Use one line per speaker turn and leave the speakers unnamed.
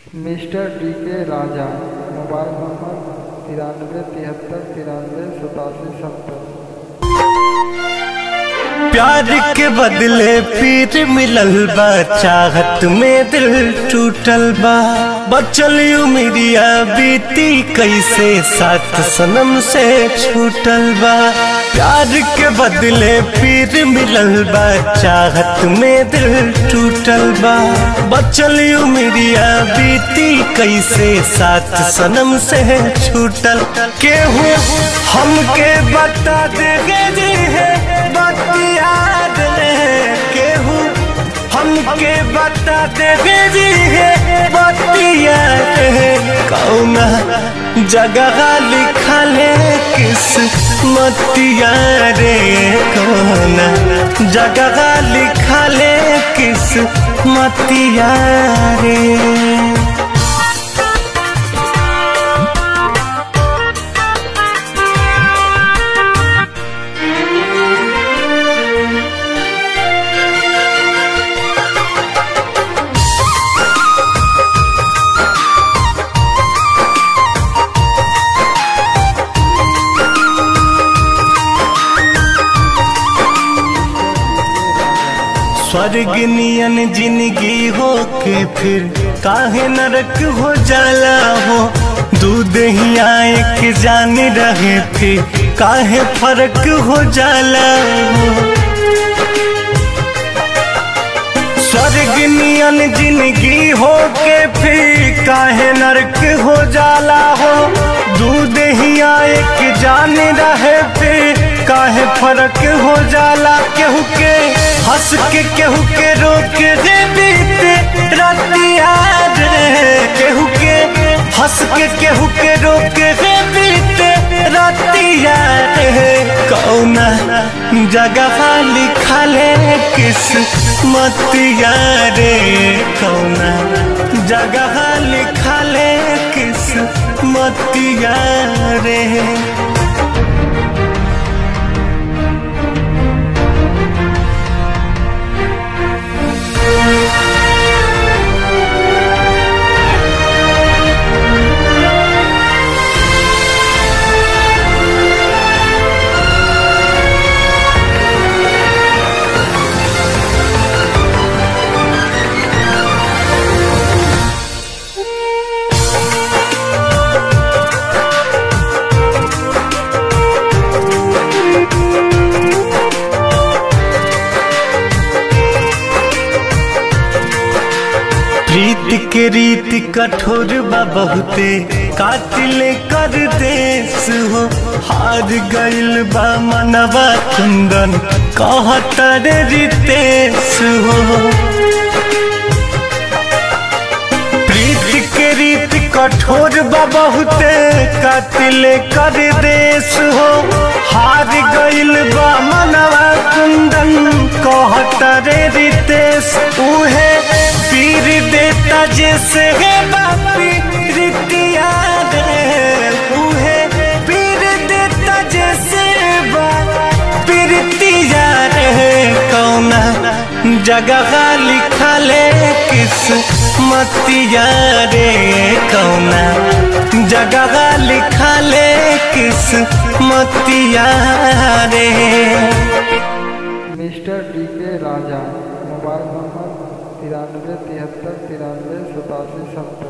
Mister D के राजा। Mobile number 93 73 93 87 70।
प्यार के बदले पीर मिलल बा, चाहत में दिल टूटल बा। बचल उमिरिया बीती कैसे साथ सनम से छूटल बा। प्यार के बदले पीर मिलल बा, चाहत में दिल टूटल बा। बचल उमिरिया बीती कैसे साथ सनम से छूटल। केहू हमके बता देगे जी है याद केहू हमके बता देगे जी है बतिया कौना जगह लिखल है किस्मतिया रे। कौना जगह लिखल है किस्मतिया रे। स्वर्ग नियन जिंदगी हो के फिर काहे नरक हो जाला हो। दूध ही आए के जान रहे फिर काहे फर्क हो जाला हो। स्वर्ग नियन जिंदगी हो के फिर काहे नरक हो जाला हो। दूध ही आए के जान रहे फिर काहे फर्क हो जाला। केहू के हंस के केहू के रोक दे बीते रातिया रे। केहू के हंस के केहू के रोक दे बीते रातिया रे। कौना जगह लिखल है किस्मतिया रे। कौना जगह लिखल है किस्मतिया रे। प्रीत के रीत कठोर बा बहुते कातिल कर देश हो। हार गइल बा मनवा कुंदन कहतर रितेश हो। प्रीत के रीत कठोर बा बहुते कातिल कर देश हो। हार गइल बा मनवा कुंदन कहतर रितेश। उहे पीर देता जैसे है बापी रितिया रे। उहे पीर देता जैसे बापी रितिया रे। कौना जगह लिखल है किस्मतिया रे। कौना जगह लिखल है किस्मतिया रे।
मिस्टर डी के राजा। Mobile number 93 73 93 87 70।